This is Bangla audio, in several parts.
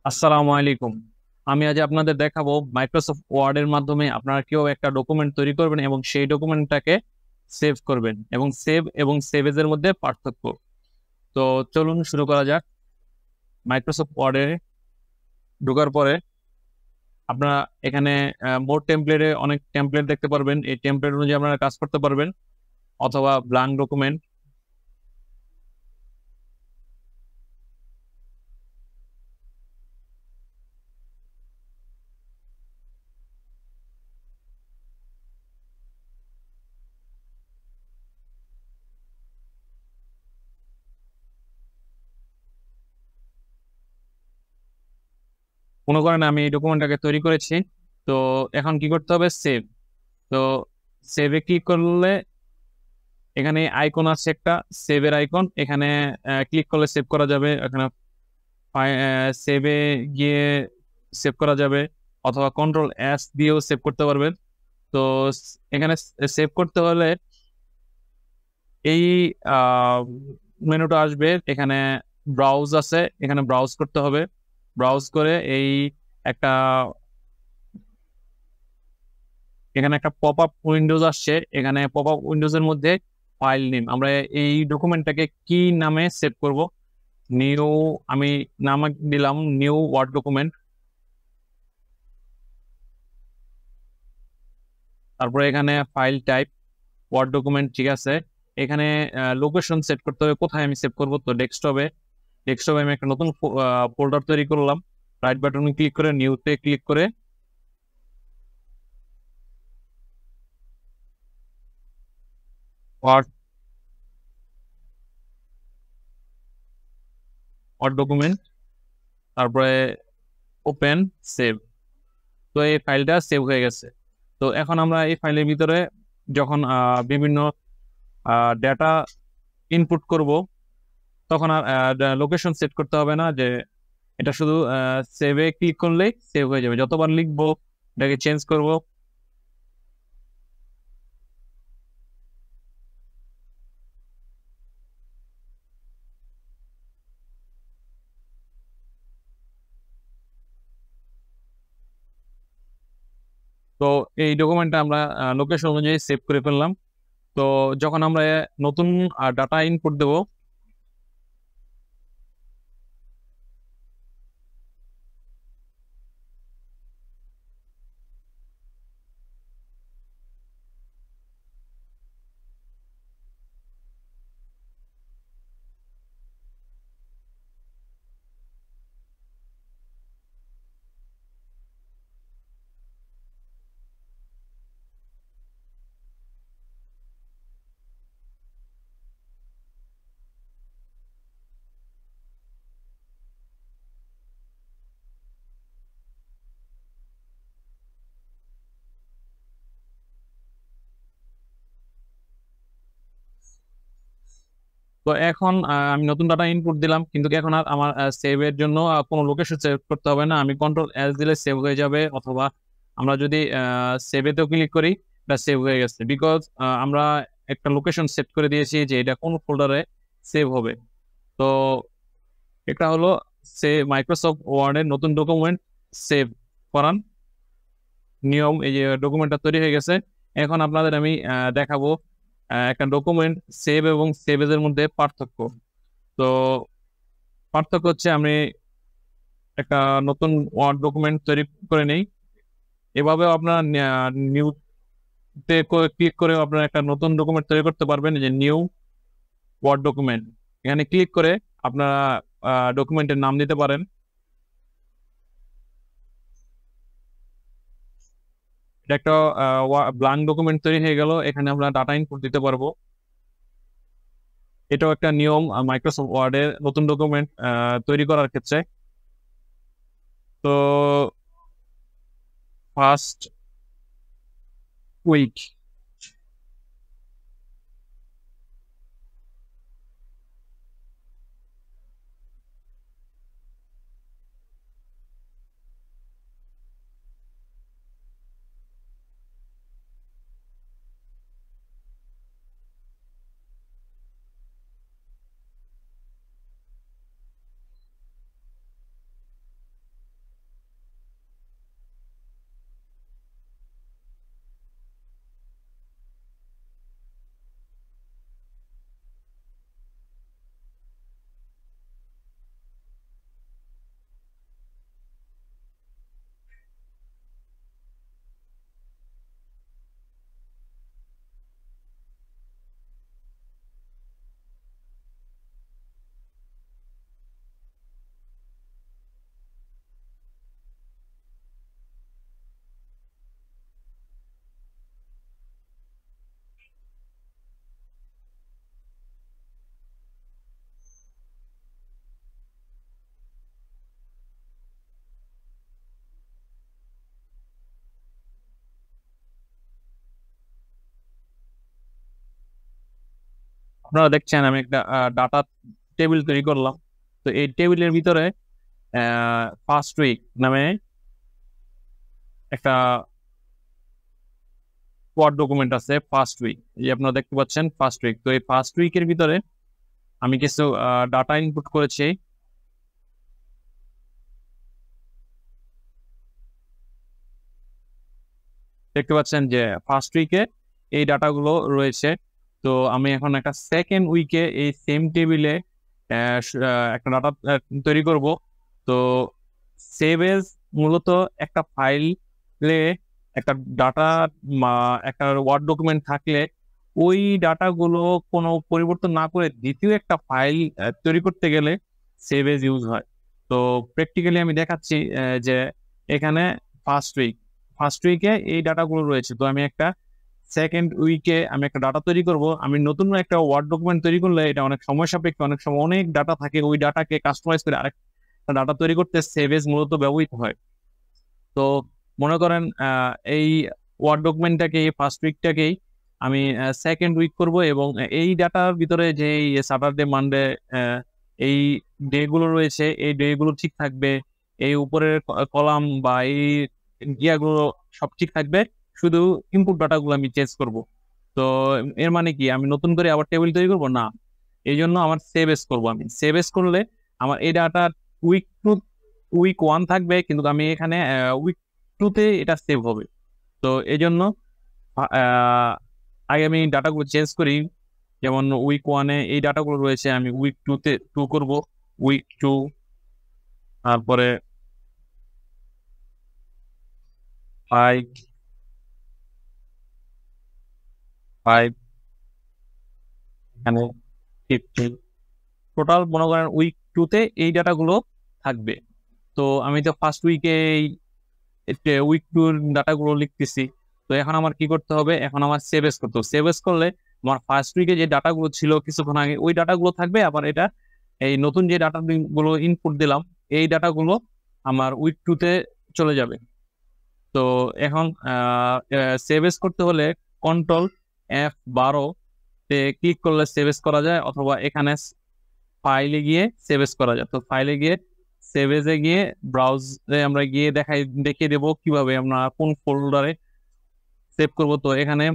আসসালামু আলাইকুম। আমি আজ আপনাদের দেখাবো মাইক্রোসফট ওয়ার্ডের মাধ্যমে আপনারা কেউ একটা ডকুমেন্ট তৈরি করবেন এবং সেই ডকুমেন্টটাকে সেভ করবেন এবং সেভ এর মধ্যে পার্থক্য। তো চলুন শুরু করা যাক। মাইক্রোসফট ওয়ার্ডে ঢোকার পরে আপনারা এখানে মোর টেমপ্লেটে অনেক টেমপ্লেট দেখতে পারবেন। এই টেমপ্লেট অনুযায়ী আপনারা কাজ করতে পারবেন, অথবা ব্ল্যাঙ্ক ডকুমেন্ট। মনে করেন আমি এই ডকুমেন্টটাকে তৈরি করেছি। তো এখন কি করতে হবে? সেভ। তো সেভে ক্লিক করলে এখানে আইকন আছে একটা, সেভের আইকন। এখানে ক্লিক করলে সেভ করা যাবে। এখানে সেভে গিয়ে সেভ করা যাবে, অথবা কন্ট্রোল S দিয়েও সেভ করতে পারবেন। তো এখানে সেভ করতে হলে এই মেনুটা আসবে। এখানে ব্রাউজ আছে, এখানে ব্রাউজ করতে হবে। ব্রাউজ করে একটা এখানে একটা পপ আপ উইন্ডোজ আসছে। এখানে পপ আপ উইন্ডোজের মধ্যে ফাইল নেম, আমরা এই ডকুমেন্টটাকে কি নামে সেভ করব? নিউ, আমি নাম দিলাম নিউ ওয়ার্ড ডকুমেন্ট। তারপরে এখানে ফাইল টাইপ ওয়ার্ড ডকুমেন্ট, ঠিক আছে। এখানে লোকেশন সেট করতে হবে, কোথায় আমি সেভ করব। তো ডেস্কটপে ডেস্কটপে আমি একটা নতুন ফোল্ডার তৈরি করলাম। রাইট বাটনে ক্লিক করে নিউতে ক্লিক করে ওয়ার্ড ওয়ার্ড ডকুমেন্ট, তারপরে ওপেন, সেভ। তো এই ফাইলটা সেভ হয়ে গেছে। তো এখন আমরা এই ফাইলের ভিতরে যখন বিভিন্ন ডেটা ইনপুট করব, তখন আর লোকেশন সেট করতে হবে না। যে এটা শুধু সেভে ক্লিক করলেই সেভ হয়ে যাবে। যতবার লিখবো এটাকে চেঞ্জ করব। তো এই ডকুমেন্টটা আমরা লোকেশন অনুযায়ী সেভ করে ফেললাম। তো যখন আমরা নতুন ডাটা ইনপুট দেব, তো এখন আমি নতুন ডাটা ইনপুট দিলাম, কিন্তু এখন আর আমার সেভ এর জন্য কোনো লোকেশন সেভ করতে হবে না। আমি কন্ট্রোল S দিলে সেভ হয়ে যাবে, অথবা আমরা যদি সেভেতেও ক্লিক করি, এটা সেভ হয়ে গেছে। বিকজ আমরা একটা লোকেশন সেট করে দিয়েছি যে এটা কোন ফোল্ডারে সেভ হবে। তো এটা হলো মাইক্রোসফট ওয়ার্ডের নতুন ডকুমেন্ট সেভ করার নিয়ম। এই যে ডকুমেন্টটা তৈরি হয়ে গেছে। এখন আপনাদের আমি দেখাবো একটা ডকুমেন্ট সেভ এবং সেভ এর মধ্যে পার্থক্য। তো পার্থক্য হচ্ছে, আমি একটা নতুন ওয়ার্ড ডকুমেন্ট তৈরি করে নেই। এভাবেও আপনার নিউতে ক্লিক করে আপনারা একটা নতুন ডকুমেন্ট তৈরি করতে পারবেন। এই যে নিউ ওয়ার্ড ডকুমেন্ট, এখানে ক্লিক করে আপনারা ডকুমেন্টের নাম দিতে পারেন। এটা একটা ব্ল্যাঙ্ক ডকুমেন্ট তৈরি হয়ে গেল। এখানে আমরা ডাটা ইনপুট দিতে পারবো। এটাও একটা নিয়ম মাইক্রোসফট ওয়ার্ডের নতুন ডকুমেন্ট তৈরি করার ক্ষেত্রে। তো ফার্স্ট উইক, আপনারা দেখছেন আমি একটা ডাটা টেবিল তৈরি করলাম। তো এই টেবিলের ভিতরে ফার্স্ট উইক নামে একটা ওয়ার্ড ডকুমেন্ট আছে। ফার্স্ট উইক, এই আপনারা দেখতে পাচ্ছেন ফার্স্ট উইক। তো এই ফার্স্ট উইকের ভিতরে আমি কিছু ডাটা ইনপুট করেছি। দেখতে পাচ্ছেন যে ফার্স্ট উইকে এই ডাটাগুলো রয়েছে। তো আমি এখন একটা সেকেন্ড উইকে এই সেম টেবিলে একটা ডাটা তৈরি করব। তো সেভ এজ মূলত একটা ফাইলে একটা ডাটা একটা ওয়ার্ড ডকুমেন্ট থাকলে ওই ডাটাগুলো কোনো পরিবর্তন না করে দ্বিতীয় একটা ফাইল তৈরি করতে গেলে সেভ এজ ইউজ হয়। তো প্র্যাকটিক্যালি আমি দেখাচ্ছি যে এখানে ফার্স্ট উইকে এই ডাটাগুলো রয়েছে। তো আমি একটা সেকেন্ড উইকে আমি একটা ডাটা তৈরি করব। আমি নতুন একটা ওয়ার্ড ডকুমেন্ট তৈরি করলে এটা অনেক সময় সাপেক্ষ, অনেক সময় অনেক ডাটা থাকে, ওই ডাটাকে কাস্টমাইজ করে আরেকটা ডাটা তৈরি করতে সেভ এজ মূলত ব্যবহৃত হয়। তো মনে করেন এই ওয়ার্ড ডকুমেন্টটাকে, ফার্স্ট উইকটাকেই আমি সেকেন্ড উইক করব, এবং এই ডাটার ভিতরে যে স্যাটারডে মানডে এই ডে গুলো রয়েছে, এই ডে গুলো ঠিক থাকবে, এই উপরের কলাম বা এই ইয়াগুলো সব ঠিক থাকবে, শুধু ইনপুট ডাটাগুলো আমি চেঞ্জ করব। তো এর মানে কি আমি নতুন করে আবার টেবিল তৈরি করব না, এই জন্য আমার সেভ এস করবো। আমি সেভ এস করলে আমার এই ডাটা উইক টু উইক 1 থাকবে, কিন্তু আমি এখানে উইক 2-তে এটা সেভ হবে। তো এই জন্য আগে আমি ডাটাগুলো চেঞ্জ করি। যেমন উইক 1-এ এই ডাটাগুলো রয়েছে, আমি উইক 2-তে 2 করব, উইক 2, তারপরে 5 5 এখানে 15, টোটাল মনে করেন উইক 2-তে এই ডাটাগুলো থাকবে। তো আমি তো ফার্স্ট উইকে উইক 2-র ডাটাগুলো লিখতেছি। তো এখন আমার কি করতে হবে, এখন আমার সেভ এস করতে হবে। সেভ এস করলে আমার ফার্স্ট উইকে যে ডাটাগুলো ছিল কিছুক্ষণ আগে, ওই ডাটাগুলো থাকবে। আবার এটা এই নতুন যে ডাটাগুলো ইনপুট দিলাম, এই ডাটাগুলো আমার উইক 2-তে চলে যাবে। তো এখন সেভ এস করতে হলে কন্ট্রোল F12-তে ক্লিক করলে সেভ এস করা যায়, অথবা এখানে ফাইলে গিয়ে সেভ এস করা যায়। তো ফাইলে গিয়ে সেভ এসে গিয়ে ব্রাউজে আমরা গিয়ে দেখিয়ে দেবো কিভাবে আমরা কোন ফোল্ডারে সেভ করব। তো এখানে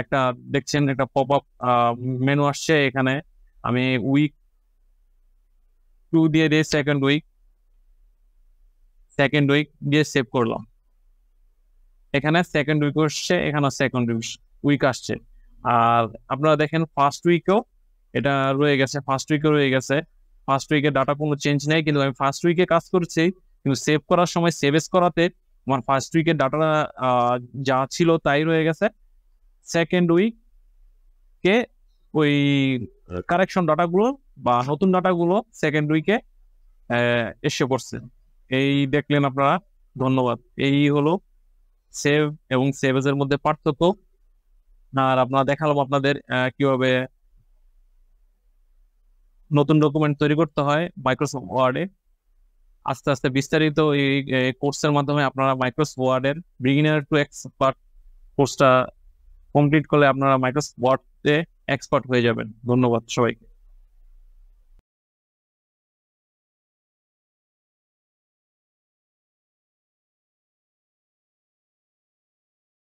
একটা দেখছেন একটা পপ আপ মেনু আসছে, এখানে আমি উইক 2 দিয়ে দিয়ে সেকেন্ড উইক দিয়ে সেভ করলাম। এখানে সেকেন্ড উইক আসছে, এখানে সেকেন্ড উইক আসছে। আর আপনারা দেখেন ফার্স্ট উইকেও এটা রয়ে গেছে, ফার্স্ট উইকের ডাটা কোনো চেঞ্জ নেই, কিন্তু আমি ফার্স্ট উইকে কাজ করছি। কিন্তু সেভ করার সময় সেভ এস করাতে আমার ফার্স্ট উইকের ডাটা যা ছিল তাই রয়ে গেছে। সেকেন্ড উইকে ওই কারেকশন ডাটাগুলো বা নতুন ডাটাগুলো সেকেন্ড উইকে এসে পড়ছে। এই দেখলেন আপনারা, ধন্যবাদ। এই হলো সেভ এবং সেভ এর মধ্যে পার্থক্য। আর আপনারা দেখালাম আপনাদের কিভাবে নতুন ডকুমেন্ট তৈরি করতে হয় মাইক্রোসফট ওয়ার্ডে। আস্তে আস্তে বিস্তারিত এই কোর্সের মাধ্যমে আপনারা মাইক্রোসফট ওয়ার্ডের বিগিনার টু এক্সপার্ট কোর্সটা কমপ্লিট করলে আপনারা মাইক্রোসফট ওয়ার্ডে এক্সপার্ট হয়ে যাবেন। ধন্যবাদ সবাইকে।